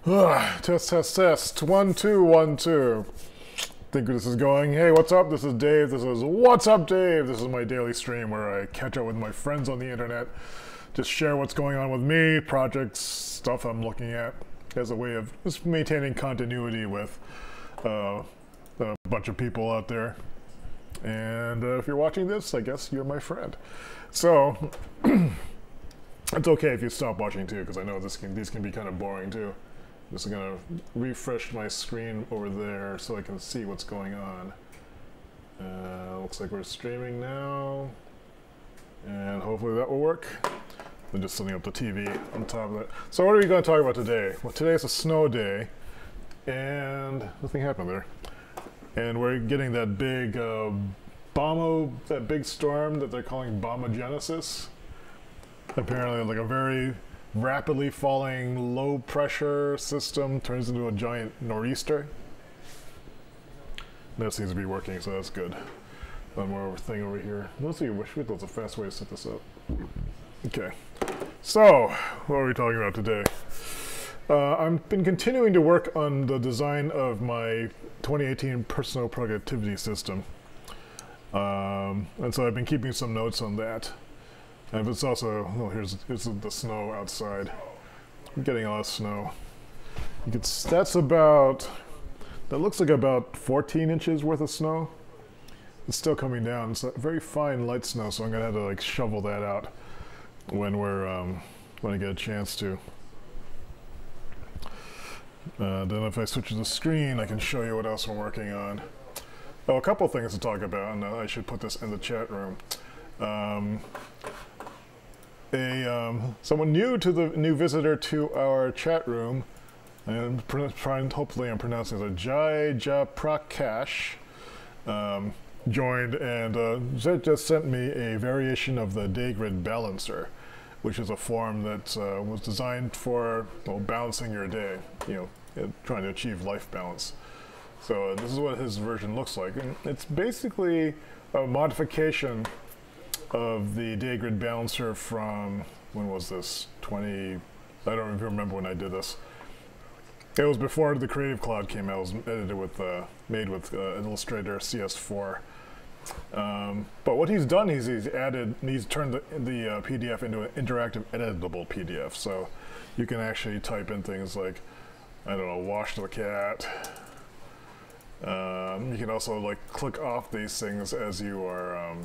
Test, test, test. 1, 2, 1, 2. Think this is going. Hey, what's up? This is Dave. This is What's Up, Dave. This is my daily stream where I catch up with my friends on the internet, just share what's going on with me, projects, stuff I'm looking at, as a way of just maintaining continuity with a bunch of people out there. And if you're watching this, I guess you're my friend. So it's okay if you stop watching too, because I know these can be kind of boring too. I'm just gonna refresh my screen over there so I can see what's going on. Looks like we're streaming now, and hopefully that will work. I'm just setting up the TV on top of it. So what are we going to talk about today? Well, today's a snow day, and nothing happened there. And we're getting that big that big storm that they're calling bombogenesis. Apparently, like a very rapidly falling low pressure system turns into a giant nor'easter. That seems to be working, so that's good. One more thing over here. Let's see, wish there's a fast way to set this up. Okay, so what are we talking about today? I've been continuing to work on the design of my 2018 personal productivity system. And so I've been keeping some notes on that. And it's also, oh, here's the snow outside. I'm getting a lot of snow. That looks like about 14 inches worth of snow. It's still coming down. It's a very fine light snow, so I'm gonna have to like shovel that out when I get a chance to. Then if I switch to the screen, I can show you what else I'm working on. Oh, a couple things to talk about, and I should put this in the chat room. Someone new visitor to our chat room, and hopefully I'm pronouncing it, Prakash, joined and just sent me a variation of the day grid balancer, which is a form that was designed for balancing your day, trying to achieve life balance. So this is what his version looks like, and it's basically a modification of the day grid balancer from, when was this? I don't even remember when I did this. It was before the Creative Cloud came out. It was edited with, made with Illustrator CS4. But what he's done is he's turned the PDF into an interactive editable PDF. So you can actually type in things like, I don't know, wash the cat. You can also like click off these things as you are,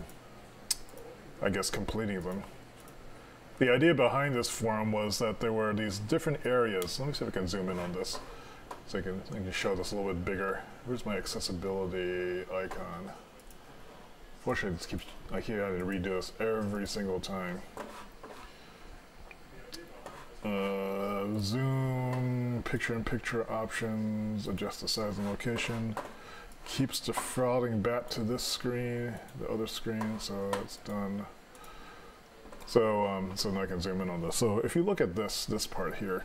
I guess, completing them. The idea behind this form was that there were these different areas. Let me see if I can zoom in on this, so I can show this a little bit bigger. Where's my accessibility icon? Fortunately, I keep having to redo this every single time. Zoom, picture-in-picture options, adjust the size and location. Keeps defrauding back to this screen, the other screen, so it's done. So now I can zoom in on this. So if you look at this part here,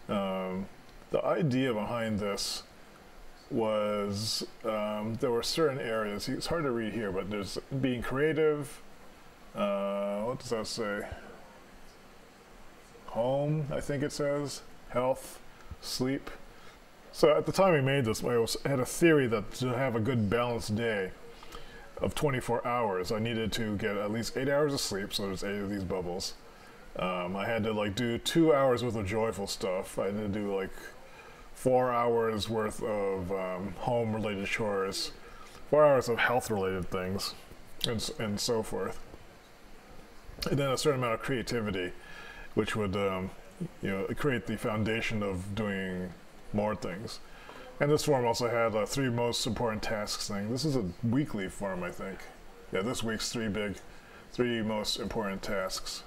the idea behind this was there were certain areas. It's hard to read here, but there's being creative. What does that say? Home, I think it says. Health, sleep. So at the time we made this, I had a theory that to have a good balanced day of 24 hours, I needed to get at least 8 hours of sleep, so there's 8 of these bubbles. I had to like do 2 hours worth of joyful stuff. I had to do like 4 hours worth of home-related chores, 4 hours of health-related things, and so forth. And then a certain amount of creativity, which would create the foundation of doing more things. And this form also had 3 most important tasks thing. This is a weekly form, I think. Yeah, this week's 3 most important tasks.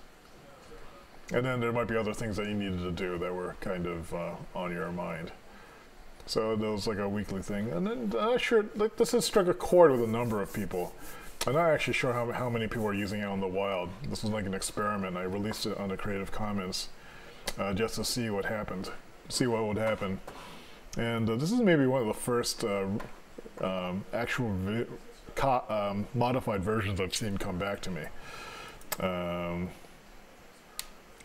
And then there might be other things that you needed to do that were kind of on your mind. So that was like a weekly thing. And then this has struck a chord with a number of people. I'm not actually sure how many people are using it on the wild. This was like an experiment. I released it on the Creative Commons just to see what happened, see what would happen. And this is maybe one of the first actual modified versions I've seen come back to me.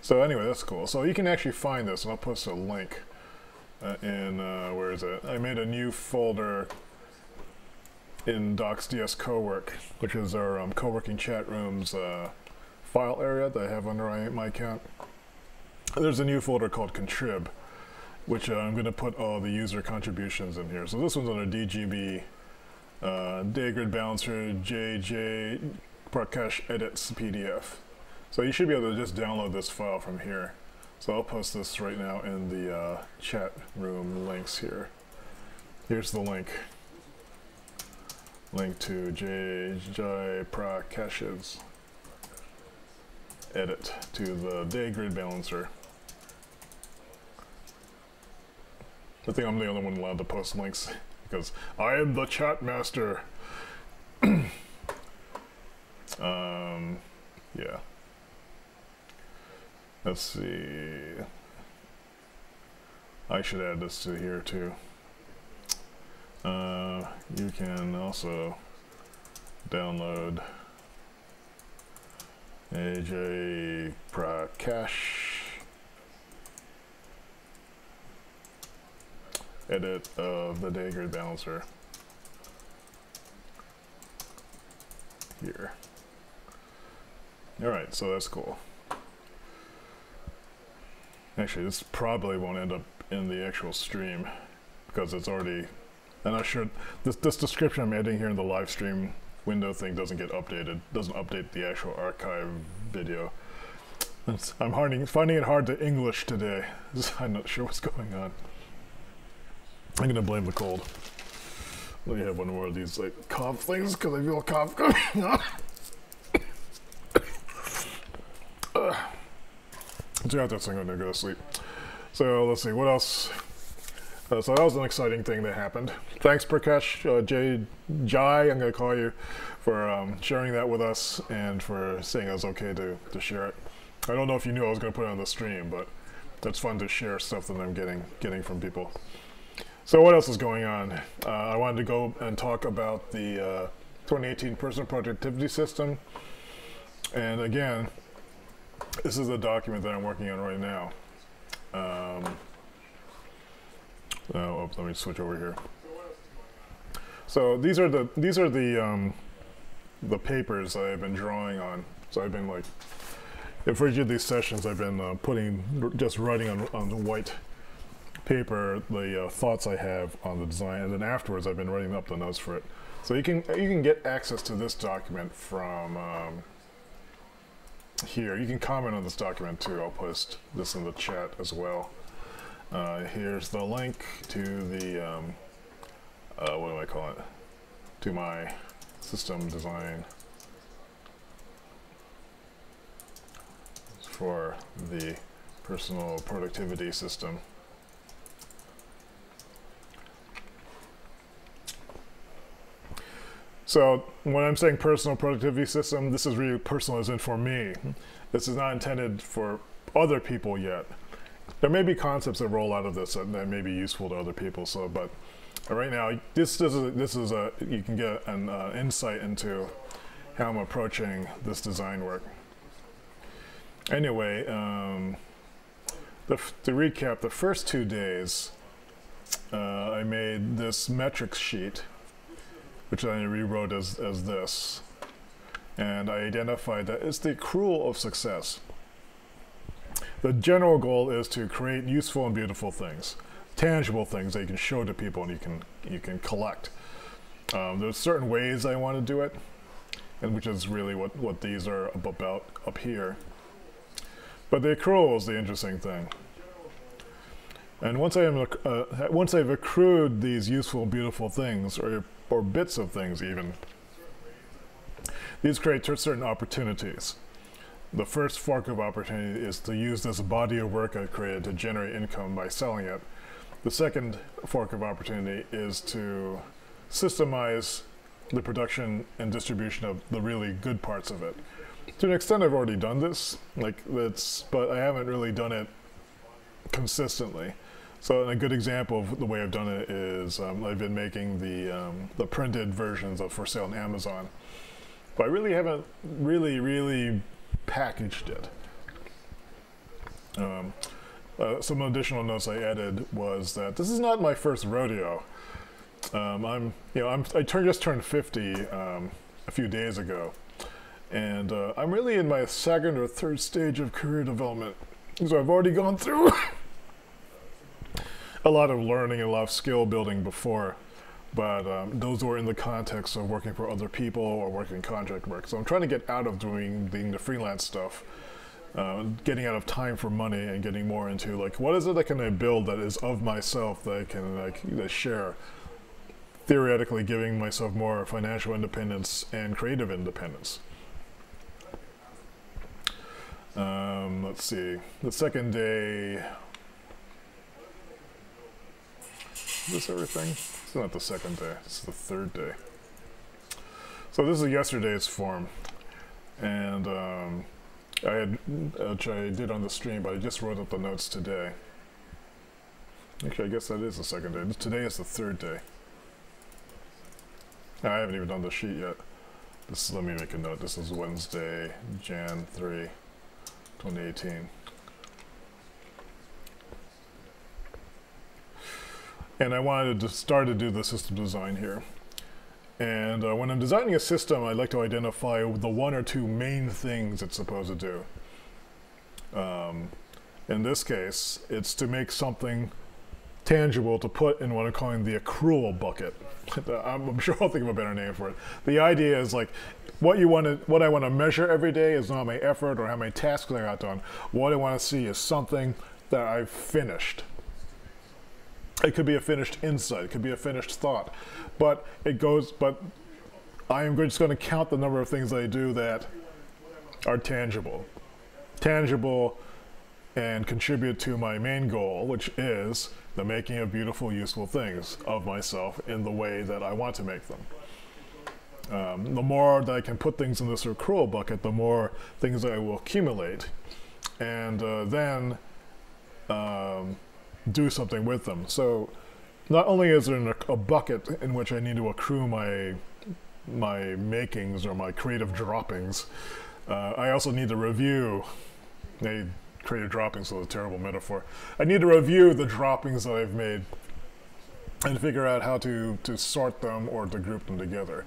So anyway, that's cool. So you can actually find this, and I'll post a link where is it? I made a new folder in docs.ds cowork, which is our co-working chat rooms file area that I have under my account. There's a new folder called contrib, which I'm going to put all the user contributions in here. So this one's under DGB, Day Grid Balancer, JJ, Prakash Edits PDF. So you should be able to just download this file from here. So I'll post this right now in the chat room links here. Here's the link. Link to JJ Prakash's edit to the Day Grid Balancer. I think I'm the only one allowed to post links because I am the chat master. Yeah. Let's see. I should add this to here too. You can also download AJ Prakash edit of the Day Grid Balancer here. Alright, so that's cool. Actually, this probably won't end up in the actual stream because it's already, and I'm sure this description I'm editing here in the live stream window thing doesn't get updated, doesn't update the actual archive video. I'm finding it hard to English today. I'm not sure what's going on. I'm gonna blame the cold. Let me have one more of these like cough things because I feel a cough coming on. So that's I'm gonna go to sleep. So let's see what else. So that was an exciting thing that happened. Thanks, Prakash, Jai, I'm gonna call you, for sharing that with us and for saying it was okay to share it. I don't know if you knew I was gonna put it on the stream, but that's fun to share stuff that I'm getting from people. So what else is going on? I wanted to go and talk about the 2018 Personal Productivity System. And again, this is a document that I'm working on right now. Let me switch over here. So these are the papers I've been drawing on. So I've been like, for each of these sessions, I've been just writing on the white paper the thoughts I have on the design, and then afterwards I've been writing up the notes for it. So you can get access to this document from here. You can comment on this document too. I'll post this in the chat as well. Here's the link to the what do I call it? To my system design for the personal productivity system. So when I'm saying personal productivity system, this is really personal as in for me. This is not intended for other people yet. There may be concepts that roll out of this that may be useful to other people. So, but right now, this is you can get an insight into how I'm approaching this design work. Anyway, to recap, the first 2 days, I made this metrics sheet, which I rewrote as this, and I identified that it's the accrual of success. The general goal is to create useful and beautiful things, tangible things that you can show to people and you can collect. There's certain ways I want to do it, and which is really what these are about up here. But the accrual is the interesting thing. And once I've accrued these useful, beautiful things, or bits of things even, these create certain opportunities. The first fork of opportunity is to use this body of work I created to generate income by selling it. The second fork of opportunity is to systemize the production and distribution of the really good parts of it. To an extent, I've already done this, but I haven't really done it consistently. So a good example of the way I've done it is I've been making the printed versions of for sale on Amazon, but I really haven't really packaged it. some additional notes I added was that this is not my first rodeo. I just turned 50 a few days ago, and I'm really in my second or third stage of career development. So I've already gone through a lot of learning and a lot of skill building before, but those were in the context of working for other people or working contract work. So I'm trying to get out of doing the freelance stuff, getting out of time for money and getting more into like, what is it that can I build that is of myself that I can share? Theoretically giving myself more financial independence and creative independence. Let's see, the second day, is this everything? It's not the second day, it's the third day. So this is yesterday's form, and which I did on the stream, but I just wrote up the notes today. Actually, I guess that is the second day. Today is the third day. I haven't even done the sheet yet. Let me make a note. This is Wednesday, Jan 3, 2018. And I wanted to start to do the system design here. And when I'm designing a system, I like to identify the one or two main things it's supposed to do. In this case, it's to make something tangible to put in what I'm calling the accrual bucket. I'm sure I'll think of a better name for it. The idea is like, what I want to measure every day is not my effort or how many tasks I got done. What I want to see is something that I've finished. It could be a finished insight, it could be a finished thought, but I am just going to count the number of things I do that are tangible and contribute to my main goal, which is the making of beautiful, useful things of myself in the way that I want to make them. The more that I can put things in this accrual bucket, the more things I will accumulate, and then do something with them. So not only is there a bucket in which I need to accrue my makings or my creative droppings, I also need to review. Creative droppings is a terrible metaphor. I need to review the droppings that I've made and figure out how to sort them or to group them together.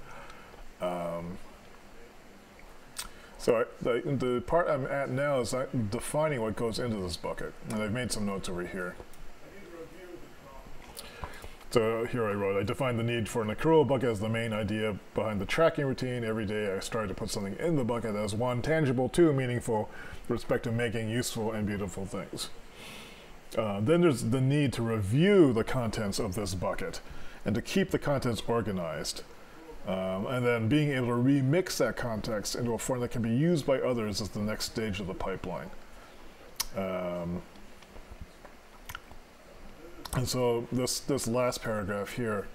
So the part I'm at now is defining what goes into this bucket, and I've made some notes over here. So here I wrote, I defined the need for an accrual bucket as the main idea behind the tracking routine. Every day I started to put something in the bucket as one, tangible, two, meaningful, with respect to making useful and beautiful things. Then there's the need to review the contents of this bucket and to keep the contents organized. And then being able to remix that context into a form that can be used by others is the next stage of the pipeline. And so this last paragraph here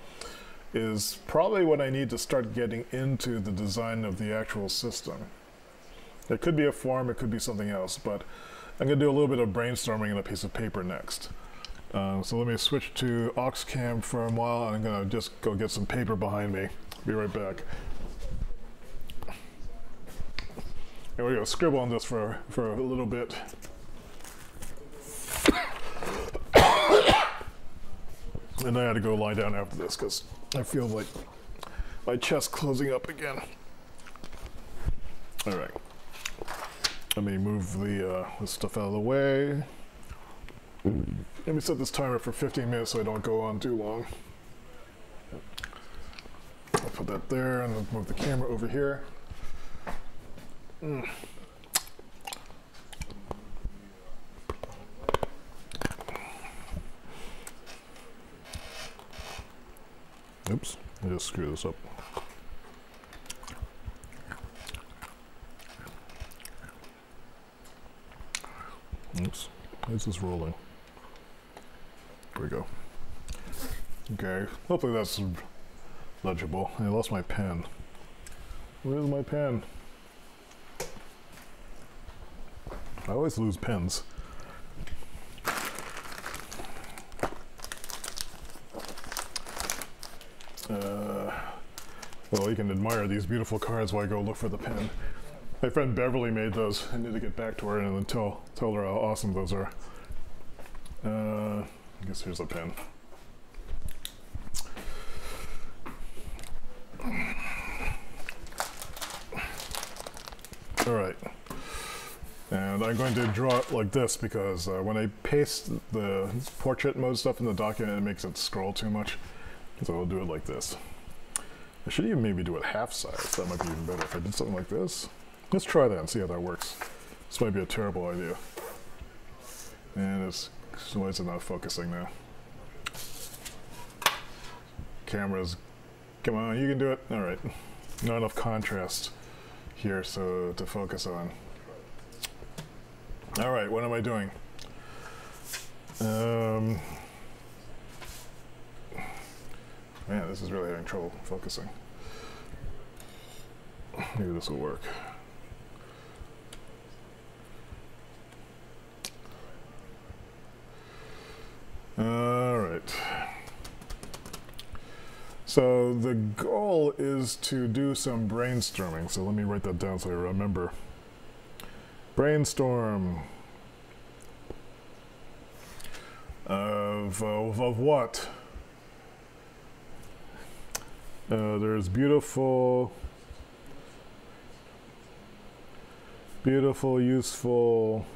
is probably what I need to start getting into the design of the actual system. It could be a form, it could be something else, but I'm going to do a little bit of brainstorming on a piece of paper next. So let me switch to Oxcam for a while, and I'm going to just go get some paper behind me. Be right back. And we're going to scribble on this for a little bit. And I had to go lie down after this because I feel like my chest closing up again. All right. Let me move this stuff out of the way. Let me set this timer for 15 minutes so I don't go on too long. I'll put that there and then move the camera over here. Oops, I just screwed this up. Oops, this is rolling. There we go. Okay, hopefully that's legible. I lost my pen. Where's my pen? I always lose pens. Well, you can admire these beautiful cards while I go look for the pen. My friend Beverly made those. I need to get back to her and then tell her how awesome those are. I guess here's a pen. All right. And I'm going to draw it like this because when I paste the portrait mode stuff in the document, it makes it scroll too much. So I'll do it like this. I should even maybe do it half size. That might be even better if I did something like this. Let's try that and see how that works. This might be a terrible idea. And why is it not focusing now? Cameras, come on, you can do it. All right, not enough contrast here so to focus on. All right, what am I doing? Man, this is really having trouble focusing. Maybe this will work. All right. So the goal is to do some brainstorming. So let me write that down so I remember. Brainstorm of what? There's beautiful, useful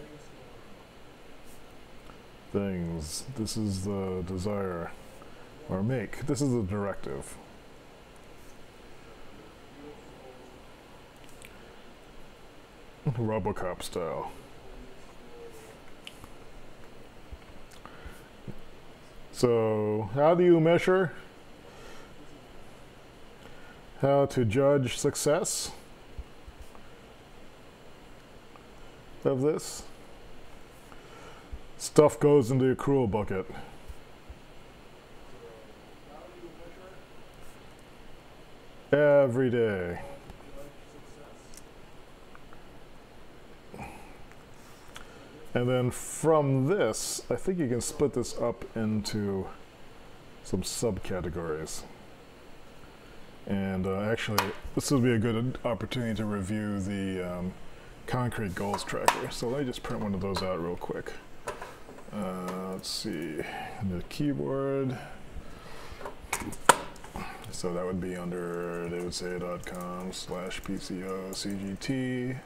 things. This is the desire, or make. This is the directive. Robocop style. So, how do you measure? How to judge success of this? Stuff goes into the accrual bucket. Every day. And then from this, I think you can split this up into some subcategories. And actually, this would be a good opportunity to review the concrete goals tracker. So let me just print one of those out real quick. Let's see, the keyboard. So that would be under davidsay.com/PCOCGT.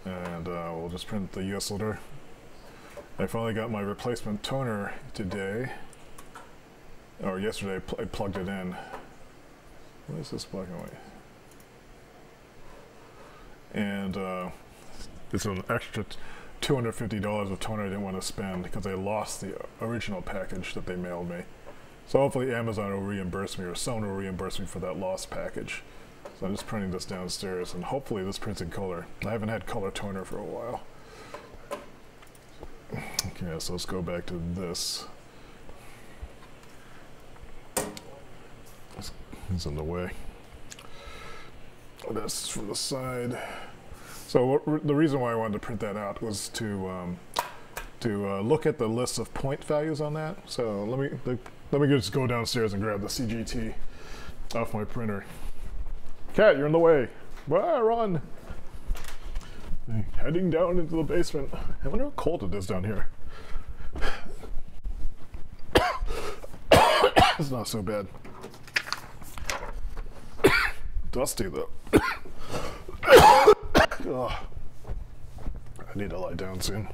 And we'll just print the US loader. I finally got my replacement toner today. Or yesterday I plugged it in. What is this black and white? And it's an extra $250 of toner I didn't want to spend because I lost the original package that they mailed me. So hopefully Amazon will reimburse me or someone will reimburse me for that lost package. So I'm just printing this downstairs and hopefully this prints in color. I haven't had color toner for a while. Okay, so let's go back to this. It's in the way. That's from the side. So the reason why I wanted to print that out was to look at the list of point values on that. So let me just go downstairs and grab the CGT off my printer. Cat, you're in the way. Ah, run! Heading down into the basement. I wonder how cold it is down here. It's not so bad. Dusty though. Oh, I need to lie down soon.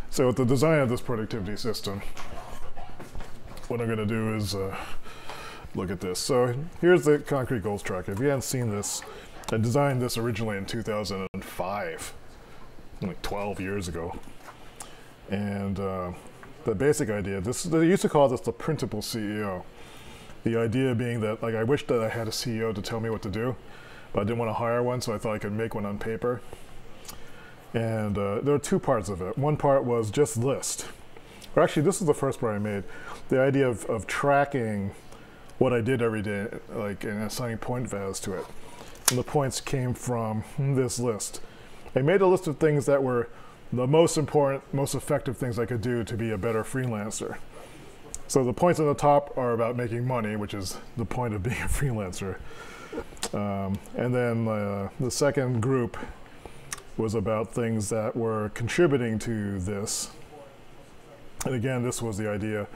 So with the design of this productivity system, what I'm going to do is look at this. So here's the concrete goals tracker. If you haven't seen this, I designed this originally in 2005, like 12 years ago. And the basic idea, they used to call this the printable CEO. The idea being that, like, I wish that I had a CEO to tell me what to do, but I didn't want to hire one, so I thought I could make one on paper. And there are two parts of it. One part was just list. Or actually, this is the first part I made. The idea of tracking what I did every day, like, and assigning point values to it. And the points came from this list. I made a list of things that were the most important, most effective things I could do to be a better freelancer. So the points on the top are about making money, which is the point of being a freelancer. And then the second group was about things that were contributing to this. And again, this was the idea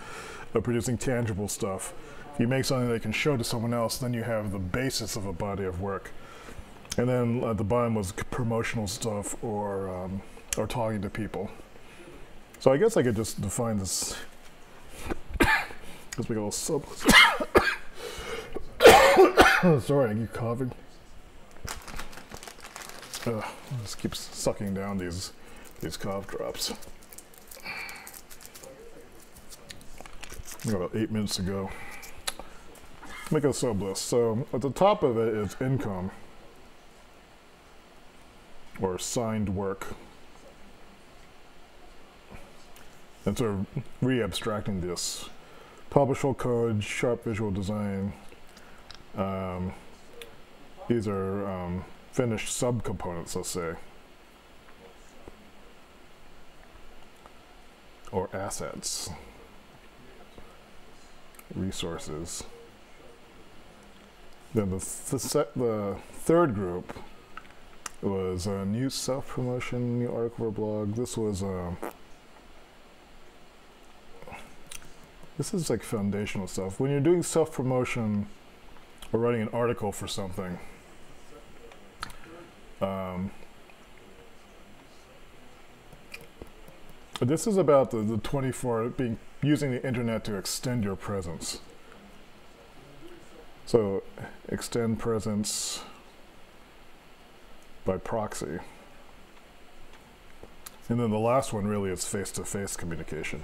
of producing tangible stuff. If you make something that you can show to someone else, then you have the basis of a body of work. And then at the bottom was promotional stuff or talking to people. So I guess I could just define this. Let's make a little sub. Sorry, I keep coughing. Just keeps sucking down these cough drops. About 8 minutes ago. Make a sub list. So at the top of it is income or signed work. And sort of re-abstracting this. Publishable code, sharp visual design. These are finished subcomponents, let's say. Or assets. Resources. Then the third group was new self-promotion, new article or blog. This was this is like foundational stuff. When you're doing self-promotion or writing an article for something, this is about the 24 using the internet to extend your presence. So extend presence by proxy. And then the last one really is face-to-face communication.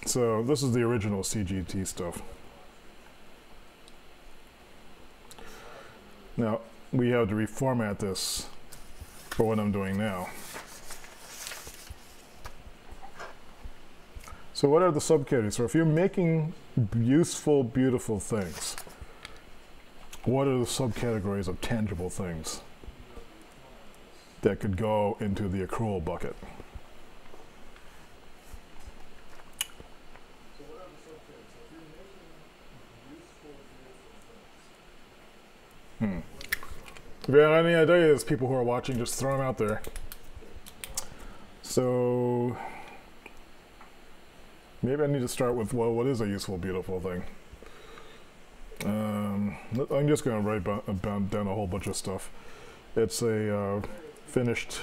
So this is the original CGT stuff. Now we have to reformat this for what I'm doing now. So what are the subcategories? So if you're making useful, beautiful things, what are the subcategories of tangible things that could go into the accrual bucket? If you have any ideas, people who are watching, just throw them out there. So maybe I need to start with, well, what is a useful, beautiful thing? I'm just going to write down a whole bunch of stuff. It's a finished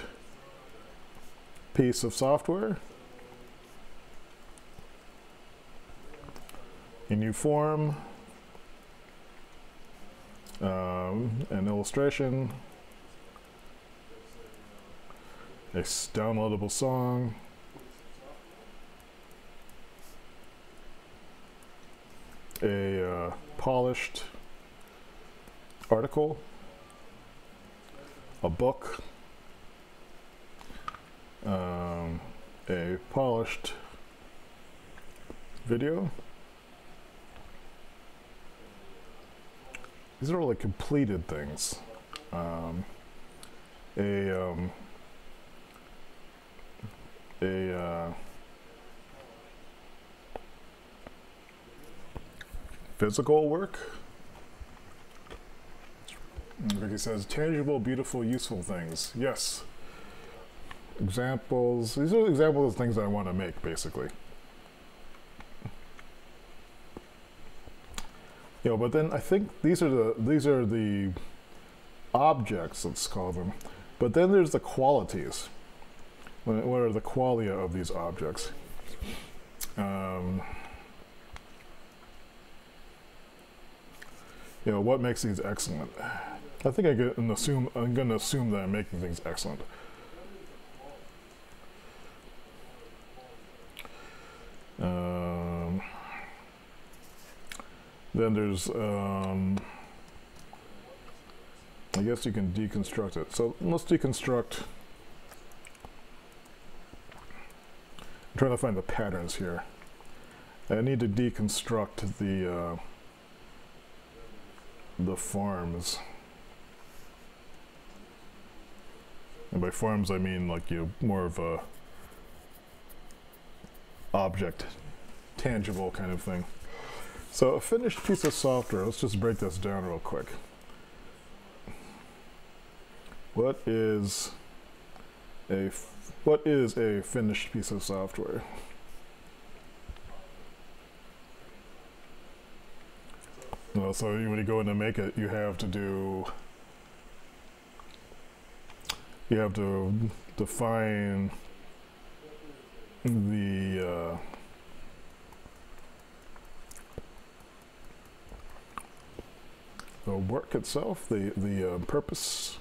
piece of software, a new form, an illustration, a downloadable song, a polished article, a book, a polished video. These are all like completed things. Physical work. Like he says, tangible, beautiful, useful things. Yes. Examples. These are examples of things I want to make, basically. You know, but then I think these are the objects, let's call them. But then there's the qualities. What are the qualia of these objects? You know, what makes these excellent? I think I'm going to assume that I'm making things excellent. Then there's, I guess you can deconstruct it. So let's deconstruct. I'm trying to find the patterns here. I need to deconstruct the forms. And by forms I mean like, you know, more of a object, tangible kind of thing. So a finished piece of software, let's just break this down real quick. What is a finished piece of software? Well, so when you go in to make it, you have to define the work itself, the purpose,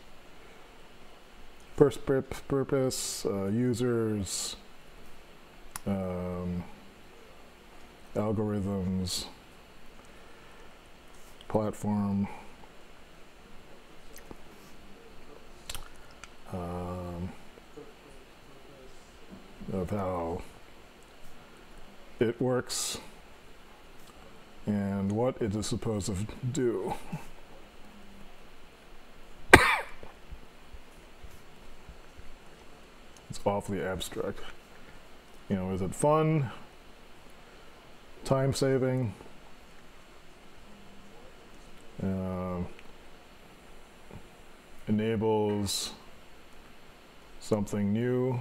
users, algorithms, platform, of how it works and what it is supposed to do. It's awfully abstract. You know, is it fun? Time saving? Enables something new?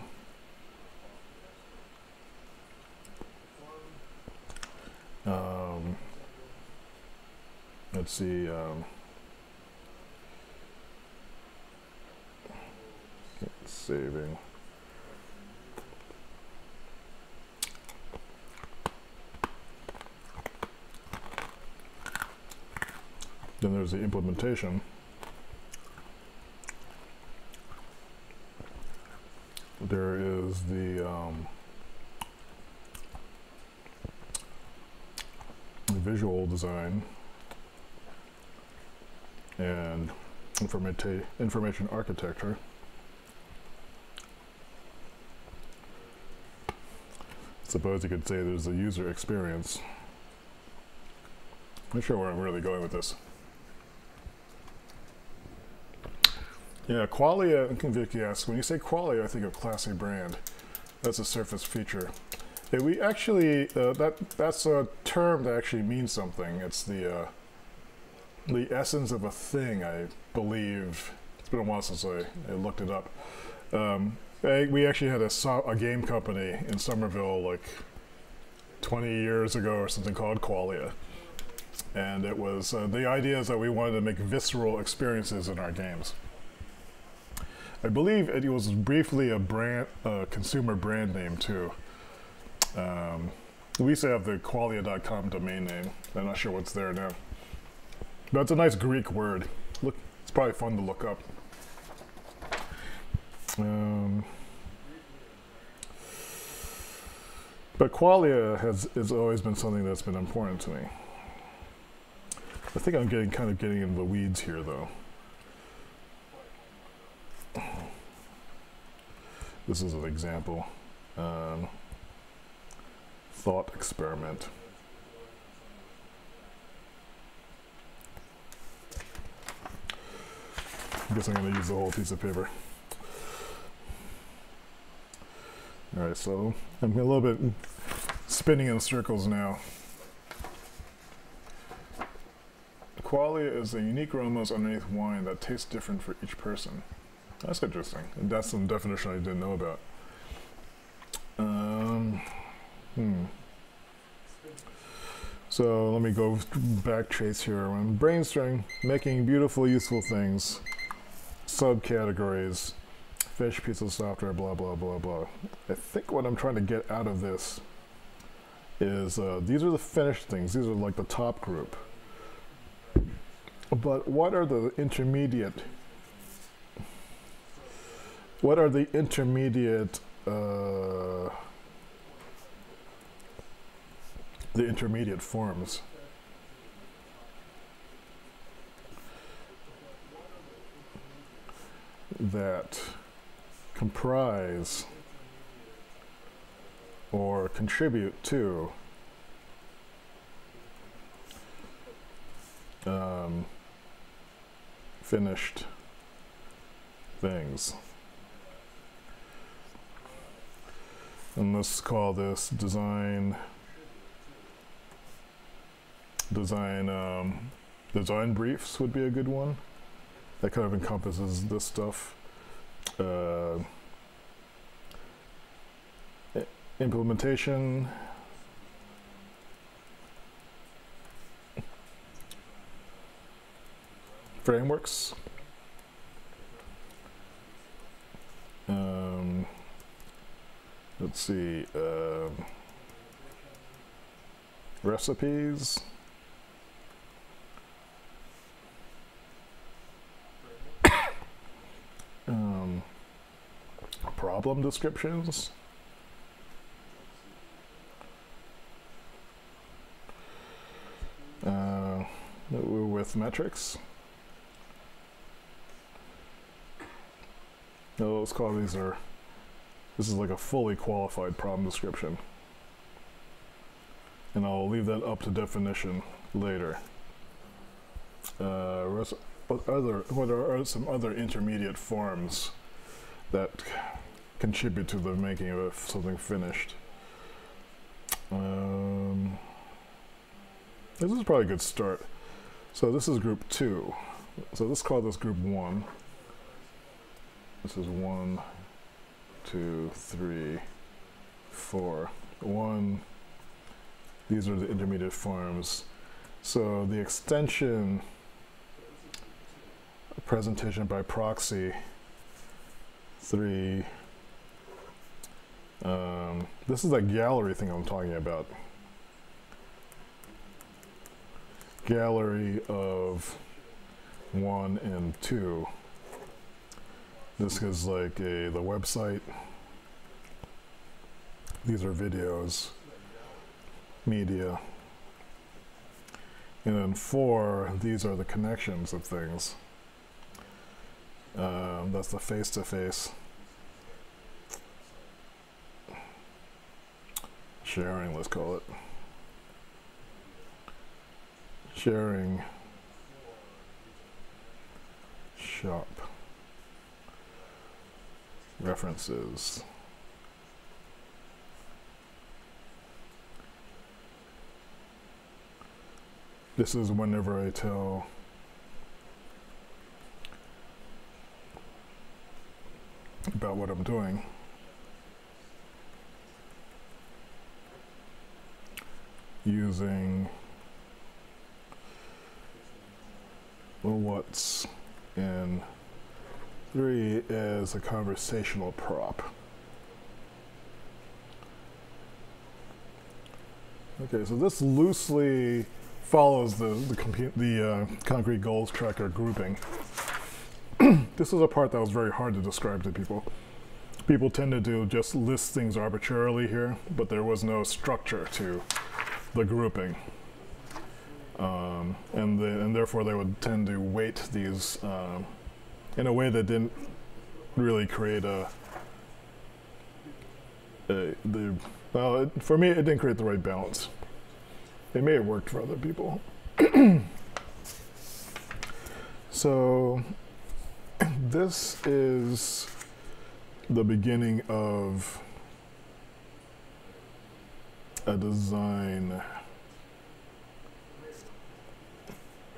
Let's see. Saving. Then there's the implementation. There is the visual design and information architecture. Suppose you could say there's a user experience. I'm not sure where I'm really going with this. Yeah, qualia, Vicky asks, when you say qualia, I think of classy brand. That's a surface feature. Yeah, we actually, that's a term that actually means something. It's the essence of a thing, I believe. It's been a while since I looked it up. We actually had a game company in Somerville like 20 years ago or something called Qualia. And it was, the idea is that we wanted to make visceral experiences in our games. I believe it was briefly a consumer brand name too. We used to have the qualia.com domain name. I'm not sure what's there now. But it's a nice Greek word. Look, it's probably fun to look up. But qualia has always been something that's been important to me. I think I'm kind of getting into the weeds here though. This is an example. Thought experiment. I guess I'm going to use the whole piece of paper. Alright, so I'm a little bit spinning in circles now. Qualia is the unique aromas underneath wine that taste different for each person. That's interesting. And that's some definition I didn't know about. So let me go back trace here. When brainstorming, making beautiful, useful things, subcategories, finished piece of software, blah, blah, blah, blah. I think what I'm trying to get out of this is these are the finished things. These are like the top group. But what are the intermediate? What are the intermediate forms? That comprise or contribute to finished things. And let's call this design design briefs would be a good one. That kind of encompasses this stuff. Implementation. Frameworks. Let's see. Recipes. Problem descriptions. With metrics. No, let's call these are. This is like a fully qualified problem description. And I'll leave that up to definition later. What are some other intermediate forms that contribute to the making of something finished? This is probably a good start. So this is group 2. So let's call this group 1. This is 1, 2, 3, 4. 1. These are the intermediate forms. So the extension presentation by proxy 3. This is that gallery thing I'm talking about. Gallery of 1 and 2. This is like the website. These are videos, media. And then 4, these are the connections of things. That's the face-to-face sharing, let's call it. Sharing shop references. This is whenever I tell about what I'm doing. Using what's in 3 as a conversational prop. Okay, so this loosely follows the concrete goals tracker grouping. This is a part that was very hard to describe to people. People tended to just list things arbitrarily here, but there was no structure to the grouping. And therefore they would tend to weight these in a way that didn't really create well, for me it didn't create the right balance. It may have worked for other people. So this is the beginning of a design.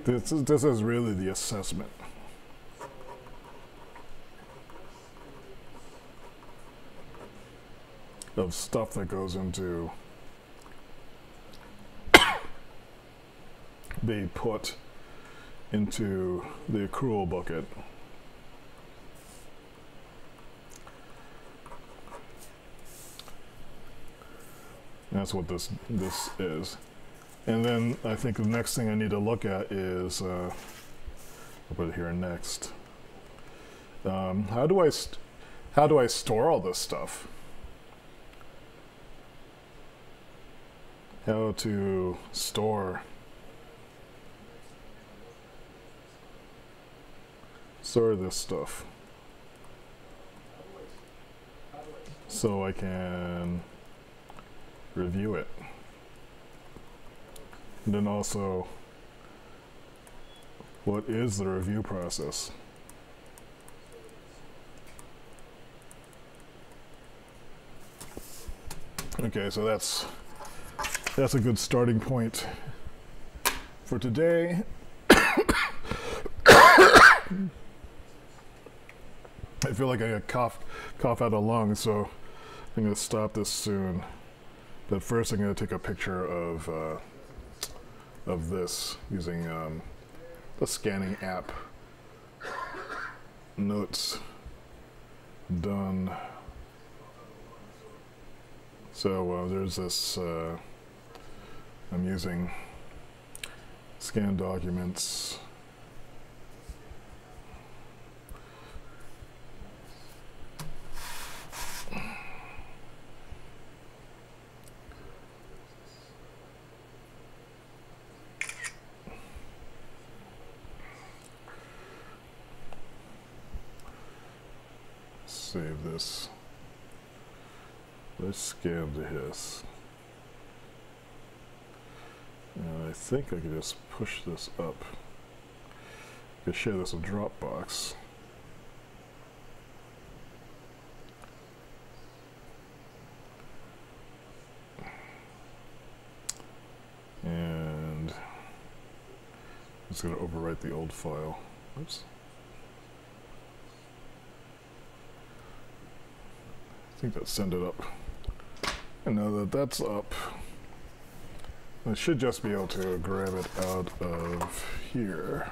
This is really the assessment. Of stuff that goes into being put into the accrual bucket. That's what this is. And then I think the next thing I need to look at is, I'll put it here next. How do I store all this stuff? How to store this stuff so I can review it. And then also, what is the review process? Okay, so that's a good starting point. for today. I feel like I got cough out of lungs, so I'm going to stop this soon. But first I'm going to take a picture of this using the scanning app. Notes done. So there's this, I'm using scan documents. Save this. Let's scan to his. And I think I can just push this up. I could share this with Dropbox. And it's going to overwrite the old file. Oops. I think that send it up. And now that that's up, I should just be able to grab it out of here.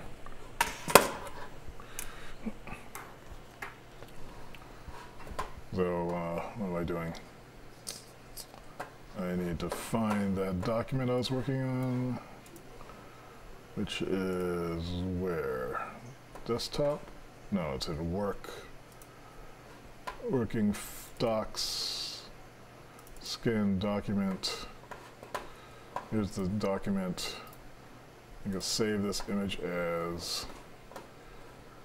So what am I doing? I need to find that document I was working on, which is where? Desktop? No, it's in work. Working docs, scan document. Here's the document. I can save this image as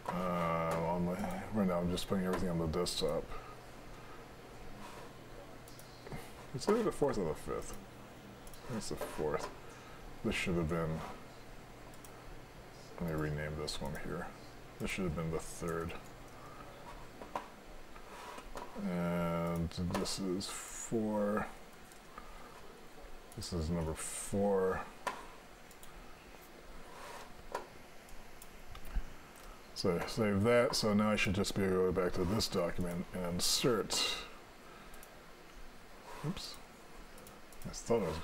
on my, right now I'm just putting everything on the desktop. It's either the 4th or the 5th. It's the 4th. This should have been, let me rename this one here. This should have been the 3rd. And this is 4. This is number 4. So save that. So now I should just be able to go back to this document and insert. Oops. I thought I was.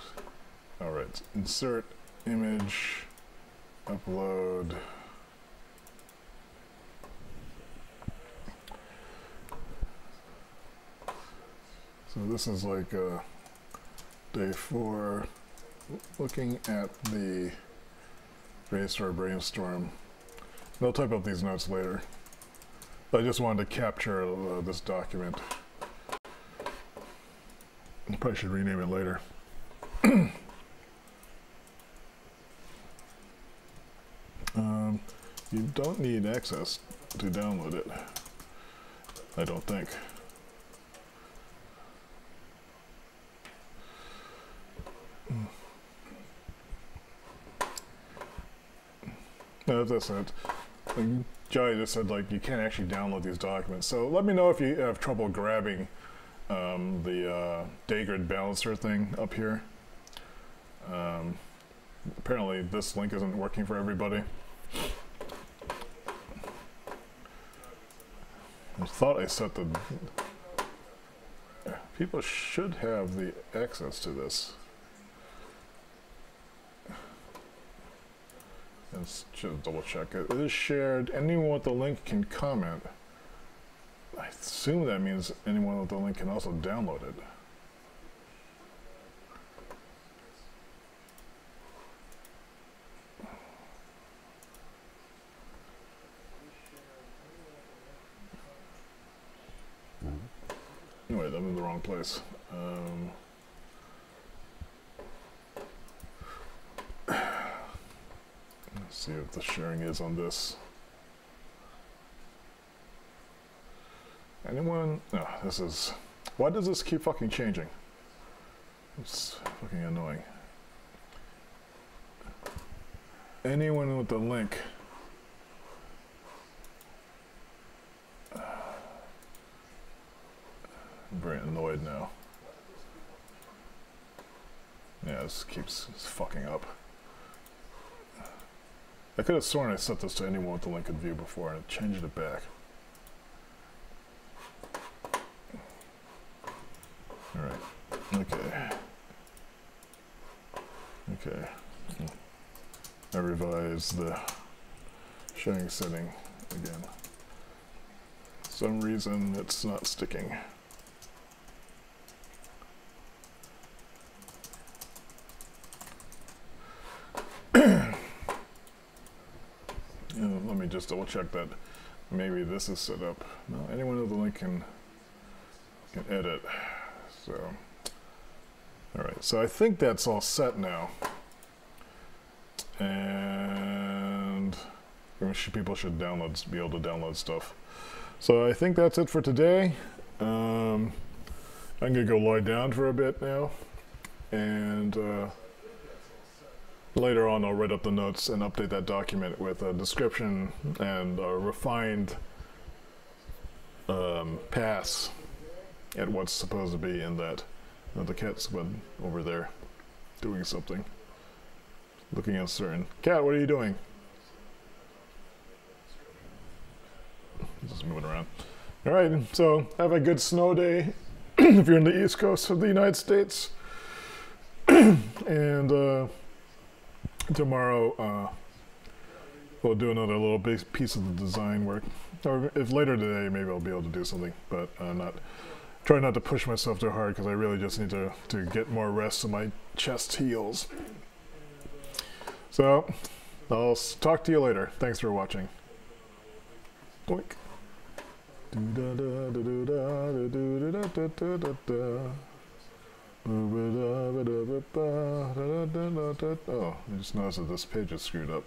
Alright. Insert image. Upload. So this is like day 4, looking at the brainstorm. I'll type up these notes later. But I just wanted to capture this document. I probably should rename it later. You don't need access to download it, I don't think. No, that's it. Like, Jai just said, like, you can't actually download these documents. So let me know if you have trouble grabbing the day grid balancer thing up here. Apparently this link isn't working for everybody. I thought I set the... People should have the access to this. Let's just double check it. It is shared. Anyone with the link can comment. I assume that means anyone with the link can also download it. Anyway, I'm in the wrong place. Let's see if the sharing is on this. Anyone? No, this is... Why does this keep fucking changing? It's fucking annoying. Anyone with the link... I'm very annoyed now. Yeah, this keeps fucking up. I could have sworn I set this to anyone with the link in view before and changed it back. Alright, okay. Okay. I revised the showing setting again. For some reason it's not sticking. Let me just double check that maybe this is set up. No, anyone with the link can edit. So, alright, so I think that's all set now. And people should be able to download stuff. So I think that's it for today. I'm gonna go lie down for a bit now, and later on I'll write up the notes and update that document with a description and a refined pass at what's supposed to be in that. The cat's been over there doing something, looking uncertain. Cat, what are you doing? Just moving around. Alright, so have a good snow day if you're in the east coast of the United States. And tomorrow we'll do another little piece of the design work. Or if later today, maybe I'll be able to do something, but try not to push myself too hard because I really just need to get more rest so my chest heals. So I'll talk to you later. Thanks for watching. Boink. Oh, I just noticed that this page is screwed up.